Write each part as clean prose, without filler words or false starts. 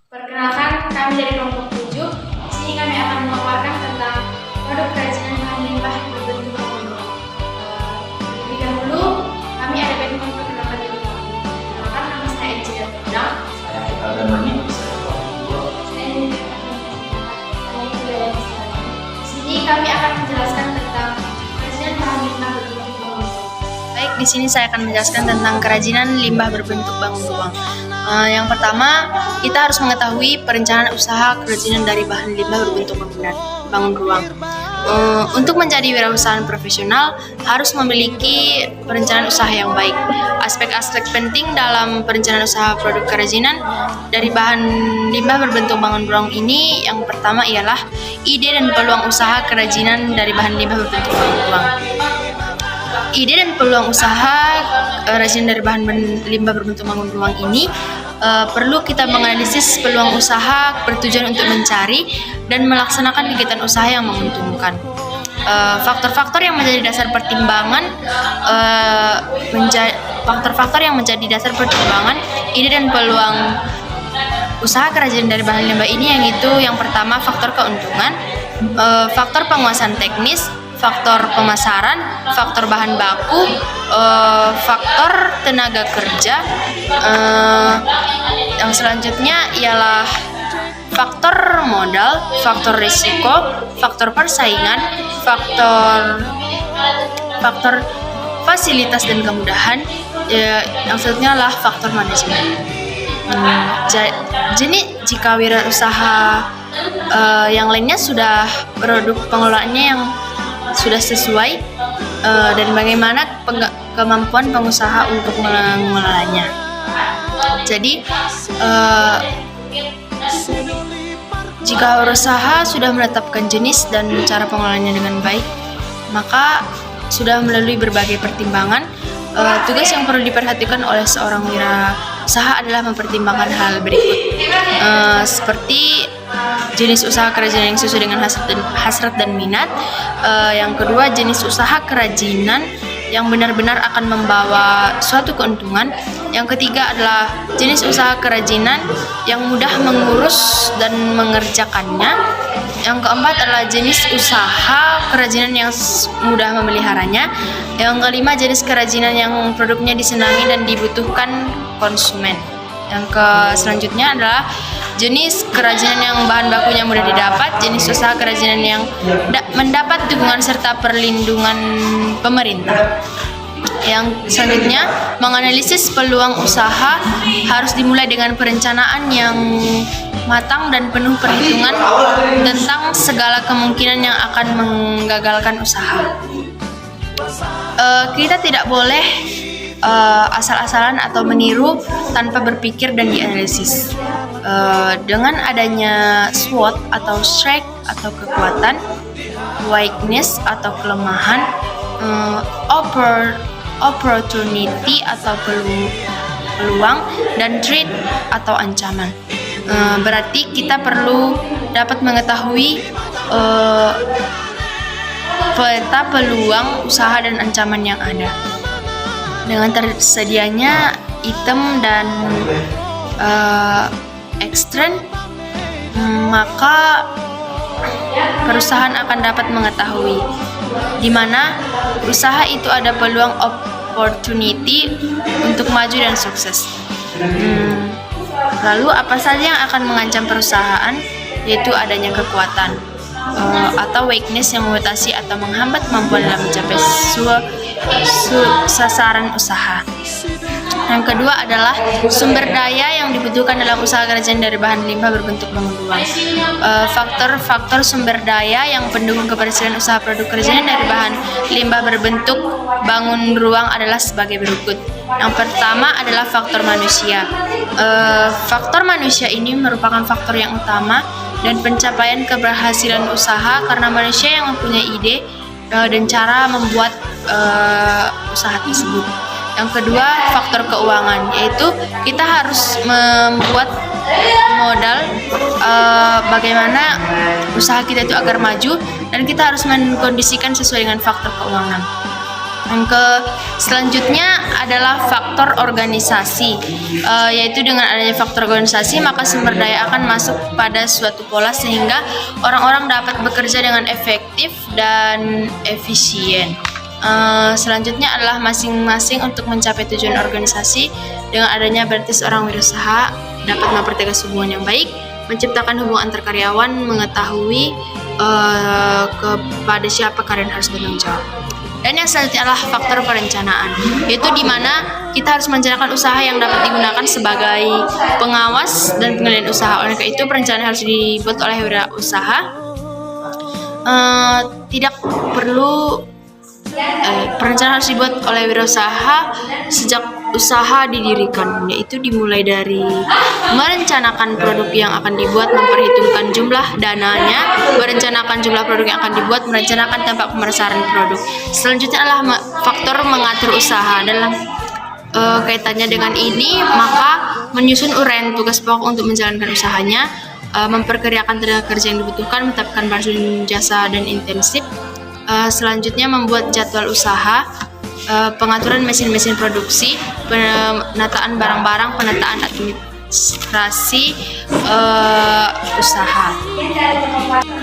Perkenalkan, kami dari kelompok 7. Di sini kami akan memaparkan tentang produk kerajinan bahan limbah berbentuk bangunan. Lebih dahulu, kami ada baiknya memperkenalkan diri kami. Perkenalkan, nama saya Ejida Tendang. Saya Haikal Darmani. Di sini kami akan menjelaskan tentang kerajinan bahan limbah berbentuk bangun. Baik, di sini saya akan menjelaskan tentang kerajinan limbah berbentuk bangun ruang. Yang pertama, kita harus mengetahui perencanaan usaha kerajinan dari bahan limbah berbentuk bangun ruang. Untuk menjadi wirausahaan profesional harus memiliki perencanaan usaha yang baik. Aspek-aspek penting dalam perencanaan usaha produk kerajinan dari bahan limbah berbentuk bangun ruang ini, yang pertama ialah ide dan peluang usaha kerajinan dari bahan limbah berbentuk bangun ruang. Ide dan peluang usaha kerajinan dari bahan limbah berbentuk bangun ruang ini perlu kita menganalisis peluang usaha bertujuan untuk mencari dan melaksanakan kegiatan usaha yang menguntungkan. Faktor-faktor yang menjadi dasar pertimbangan ide dan peluang usaha kerajinan dari bahan limbah ini, yang itu yang pertama faktor keuntungan, faktor penguasaan teknis, faktor pemasaran, faktor bahan baku, faktor tenaga kerja. Yang selanjutnya ialah faktor modal, faktor risiko, faktor persaingan, faktor fasilitas dan kemudahan. Yang selanjutnya adalah faktor manajemen. Jadi jika wirausaha yang lainnya sudah produk pengelolaannya yang sudah sesuai, dan bagaimana kemampuan pengusaha untuk mengelolanya. Jadi jika usaha sudah menetapkan jenis dan cara pengelolaannya dengan baik, maka sudah melalui berbagai pertimbangan. Tugas yang perlu diperhatikan oleh seorang wirausaha adalah mempertimbangkan hal berikut, seperti jenis usaha kerajinan yang sesuai dengan hasrat dan minat. Yang kedua, jenis usaha kerajinan yang benar-benar akan membawa suatu keuntungan. Yang ketiga adalah jenis usaha kerajinan yang mudah mengurus dan mengerjakannya. Yang keempat adalah jenis usaha kerajinan yang mudah memeliharanya. Yang kelima, jenis kerajinan yang produknya disenangi dan dibutuhkan konsumen. Yang selanjutnya adalah jenis kerajinan yang bahan bakunya mudah didapat, jenis usaha kerajinan yang mendapat dukungan serta perlindungan pemerintah. Yang selanjutnya, menganalisis peluang usaha harus dimulai dengan perencanaan yang matang dan penuh perhitungan tentang segala kemungkinan yang akan menggagalkan usaha. Kita tidak boleh asal-asalan atau meniru tanpa berpikir dan dianalisis. Dengan adanya SWOT atau strength atau kekuatan, weakness atau kelemahan, opportunity atau peluang, dan threat atau ancaman. Berarti kita perlu dapat mengetahui peta peluang usaha dan ancaman yang ada. Dengan tersedianya item dan ekstern, maka perusahaan akan dapat mengetahui di mana usaha itu ada peluang opportunity untuk maju dan sukses. Lalu apa saja yang akan mengancam perusahaan, yaitu adanya kekuatan atau weakness yang membatasi atau menghambat kemampuan dalam mencapai sasaran usaha. Yang kedua adalah sumber daya yang dibutuhkan dalam usaha kerajinan dari bahan limbah berbentuk bangun ruang. Faktor-faktor sumber daya yang pendukung keberhasilan usaha produk kerajinan dari bahan limbah berbentuk bangun ruang adalah sebagai berikut. Yang pertama adalah faktor manusia. Faktor manusia ini merupakan faktor yang utama dan pencapaian keberhasilan usaha karena manusia yang mempunyai ide dan cara membuat usaha tersebut. Yang kedua, faktor keuangan, yaitu kita harus membuat modal bagaimana usaha kita itu agar maju, dan kita harus mengkondisikan sesuai dengan faktor keuangan. Selanjutnya adalah faktor organisasi, yaitu dengan adanya faktor organisasi maka sumber daya akan masuk pada suatu pola sehingga orang-orang dapat bekerja dengan efektif dan efisien. Selanjutnya adalah masing-masing untuk mencapai tujuan organisasi. Dengan adanya berarti seorang wirausaha dapat mempertegas hubungan yang baik, menciptakan hubungan antar karyawan, mengetahui kepada siapa karyawan harus bertanggung jawab. Dan yang selanjutnya adalah faktor perencanaan, yaitu di mana kita harus merencanakan usaha yang dapat digunakan sebagai pengawas dan pengendalian usaha. Oleh karena itu, perencanaan harus dibuat oleh wirausaha. Perencanaan harus dibuat oleh wirausaha sejak usaha didirikan, yaitu dimulai dari merencanakan produk yang akan dibuat, memperhitungkan jumlah dananya, merencanakan jumlah produk yang akan dibuat, merencanakan tempat pemasaran produk. Selanjutnya adalah faktor mengatur usaha. Dalam kaitannya dengan ini, maka menyusun uraian tugas pokok untuk menjalankan usahanya, memperkirakan tenaga kerja yang dibutuhkan, menetapkan bahan jasa dan intensif. Selanjutnya membuat jadwal usaha, pengaturan mesin-mesin produksi, penataan barang-barang, penataan administrasi usaha.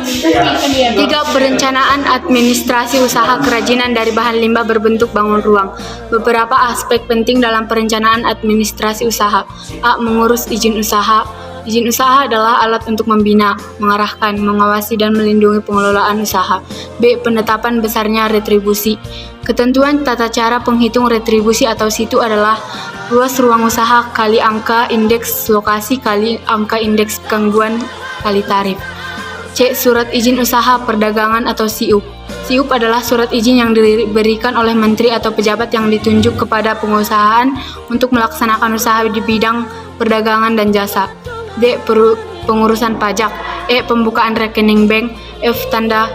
3. Perencanaan administrasi usaha kerajinan dari bahan limbah berbentuk bangun ruang. Beberapa aspek penting dalam perencanaan administrasi usaha. A. Mengurus izin usaha. Izin usaha adalah alat untuk membina, mengarahkan, mengawasi, dan melindungi pengelolaan usaha. B. Penetapan besarnya retribusi. Ketentuan tata cara penghitung retribusi atau situ adalah luas ruang usaha kali angka indeks lokasi kali angka indeks gangguan kali tarif. C. Surat izin usaha perdagangan atau SIUP. SIUP adalah surat izin yang diberikan oleh menteri atau pejabat yang ditunjuk kepada pengusahaan untuk melaksanakan usaha di bidang perdagangan dan jasa. D. Pengurusan pajak. E. Pembukaan rekening bank. F. Tanda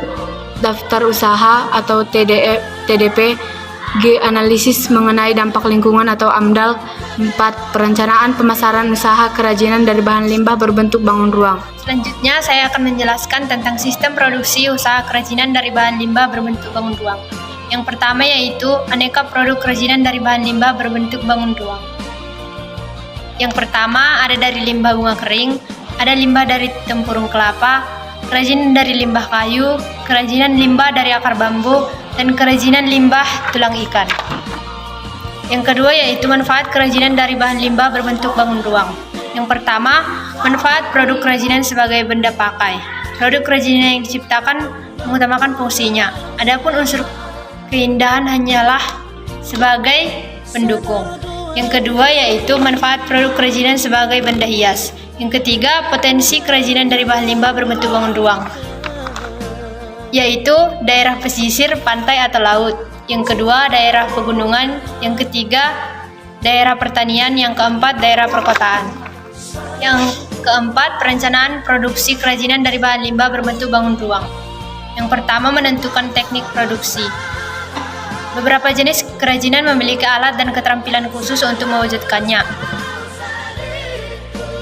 daftar usaha atau TDP. G. Analisis mengenai dampak lingkungan atau AMDAL. 4. Perencanaan pemasaran usaha kerajinan dari bahan limbah berbentuk bangun ruang. Selanjutnya saya akan menjelaskan tentang sistem produksi usaha kerajinan dari bahan limbah berbentuk bangun ruang. Yang pertama yaitu aneka produk kerajinan dari bahan limbah berbentuk bangun ruang. Yang pertama ada dari limbah bunga kering, ada limbah dari tempurung kelapa, kerajinan dari limbah kayu, kerajinan limbah dari akar bambu, dan kerajinan limbah tulang ikan. Yang kedua yaitu manfaat kerajinan dari bahan limbah berbentuk bangun ruang. Yang pertama, manfaat produk kerajinan sebagai benda pakai. Produk kerajinan yang diciptakan mengutamakan fungsinya. Adapun unsur keindahan hanyalah sebagai pendukung. Yang kedua yaitu manfaat produk kerajinan sebagai benda hias. Yang ketiga, potensi kerajinan dari bahan limbah berbentuk bangun ruang, yaitu daerah pesisir, pantai atau laut. Yang kedua, daerah pegunungan. Yang ketiga, daerah pertanian. Yang keempat, daerah perkotaan. Yang keempat, perencanaan produksi kerajinan dari bahan limbah berbentuk bangun ruang. Yang pertama, menentukan teknik produksi. Beberapa jenis kerajinan memiliki alat dan keterampilan khusus untuk mewujudkannya.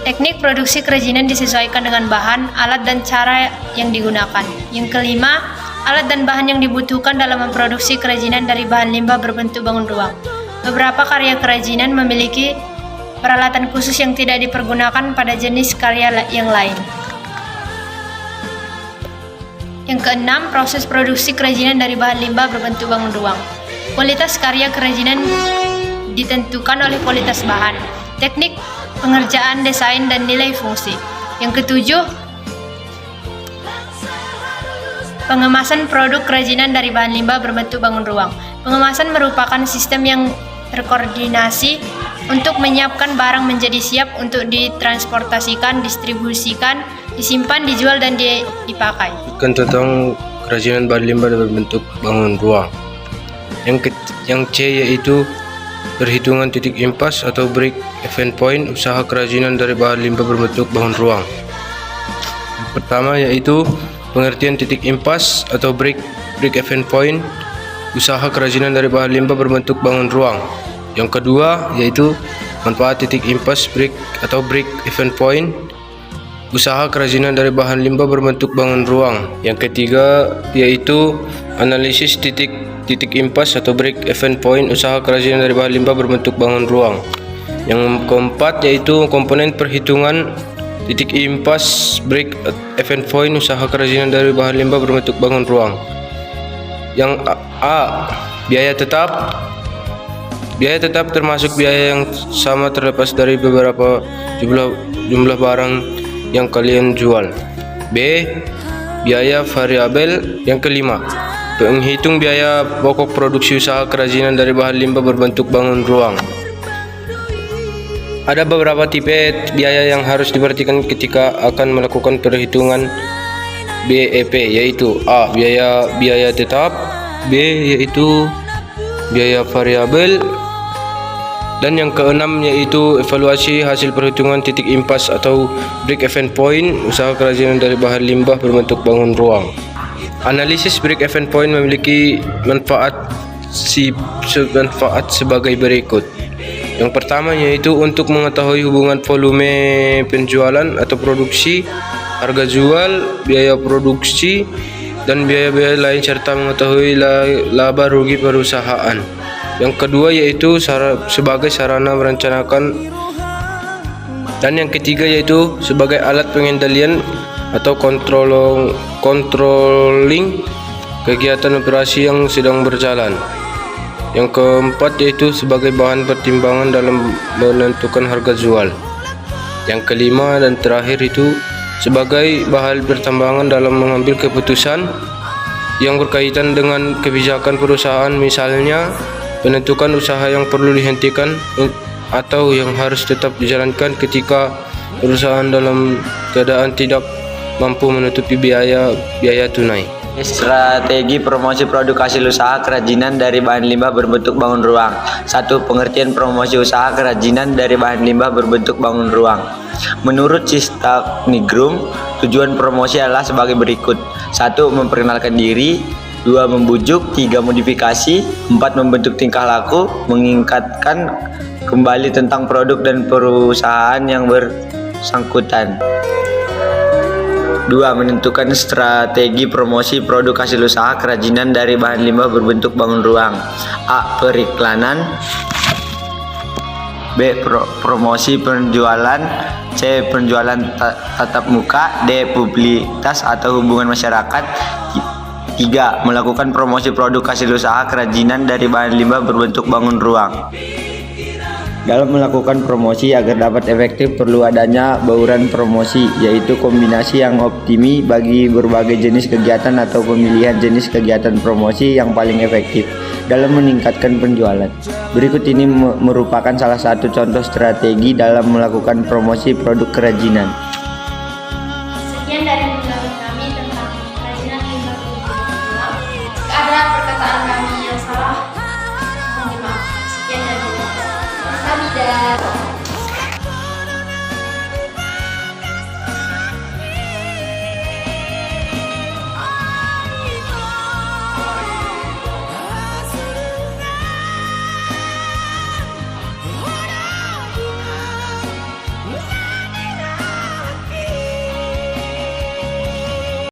Teknik produksi kerajinan disesuaikan dengan bahan, alat, dan cara yang digunakan. Yang kelima, alat dan bahan yang dibutuhkan dalam memproduksi kerajinan dari bahan limbah berbentuk bangun ruang. Beberapa karya kerajinan memiliki peralatan khusus yang tidak dipergunakan pada jenis karya yang lain. Yang keenam, proses produksi kerajinan dari bahan limbah berbentuk bangun ruang. Kualitas karya kerajinan ditentukan oleh kualitas bahan, teknik pengerjaan, desain, dan nilai fungsi. Yang ketujuh, pengemasan produk kerajinan dari bahan limbah berbentuk bangun ruang. Pengemasan merupakan sistem yang terkoordinasi untuk menyiapkan barang menjadi siap untuk ditransportasikan, distribusikan, disimpan, dijual, dan dipakai. Tentang kerajinan bahan limbah berbentuk bangun ruang. Yang C yaitu perhitungan titik impas atau break even point usaha kerajinan dari bahan limbah berbentuk bangun ruang. Yang pertama yaitu pengertian titik impas atau break even point usaha kerajinan dari bahan limbah berbentuk bangun ruang. Yang kedua yaitu manfaat titik impas break even point usaha kerajinan dari bahan limbah berbentuk bangun ruang. Yang ketiga yaitu analisis titik titik impas atau break event point usaha kerajinan dari bahan limbah berbentuk bangun ruang. Yang keempat yaitu komponen perhitungan titik impas break event point usaha kerajinan dari bahan limbah berbentuk bangun ruang. Yang A, biaya tetap. Biaya tetap termasuk biaya yang sama terlepas dari beberapa jumlah barang yang kalian jual. B, biaya variabel. Yang kelima, penghitung biaya pokok produksi usaha kerajinan dari bahan limbah berbentuk bangun ruang. Ada beberapa tipe biaya yang harus diperhatikan ketika akan melakukan perhitungan BEP, yaitu A, biaya tetap, B, yaitu biaya variabel, dan yang keenam yaitu evaluasi hasil perhitungan titik impas atau break event point usaha kerajinan dari bahan limbah berbentuk bangun ruang. Analisis break event point memiliki manfaat sebagai berikut. Yang pertama yaitu untuk mengetahui hubungan volume penjualan atau produksi, harga jual, biaya produksi, dan biaya-biaya lain serta mengetahui laba rugi perusahaan. Yang kedua yaitu sebagai sarana merencanakan, dan yang ketiga yaitu sebagai alat pengendalian atau controlling kegiatan operasi yang sedang berjalan. Yang keempat yaitu sebagai bahan pertimbangan dalam menentukan harga jual. Yang kelima dan terakhir itu sebagai bahan pertimbangan dalam mengambil keputusan yang berkaitan dengan kebijakan perusahaan, misalnya menentukan usaha yang perlu dihentikan atau yang harus tetap dijalankan ketika perusahaan dalam keadaan tidak mampu menutupi biaya tunai. Strategi promosi produk hasil usaha kerajinan dari bahan limbah berbentuk bangun ruang. 1. Pengertian promosi usaha kerajinan dari bahan limbah berbentuk bangun ruang. Menurut Sistaknigrum, tujuan promosi adalah sebagai berikut. 1. Memperkenalkan diri. 2. Membujuk. 3. Modifikasi. 4. Membentuk tingkah laku. Mengingatkan kembali tentang produk dan perusahaan yang bersangkutan. 2. Menentukan strategi promosi produk hasil usaha kerajinan dari bahan limbah berbentuk bangun ruang. A. Periklanan. B. Promosi penjualan. C. Penjualan tatap muka. D. Publisitas atau hubungan masyarakat. 3. Melakukan promosi produk hasil usaha kerajinan dari bahan limbah berbentuk bangun ruang. Dalam melakukan promosi agar dapat efektif perlu adanya bauran promosi, yaitu kombinasi yang optimi bagi berbagai jenis kegiatan atau pemilihan jenis kegiatan promosi yang paling efektif dalam meningkatkan penjualan. Berikut ini merupakan salah satu contoh strategi dalam melakukan promosi produk kerajinan. Sekian dari penjelasan kami tentang kerajinan limbah berbentuk ruang. Jika ada perkataan kami yang salah, mohon dimaafkan. Sekian dari kami.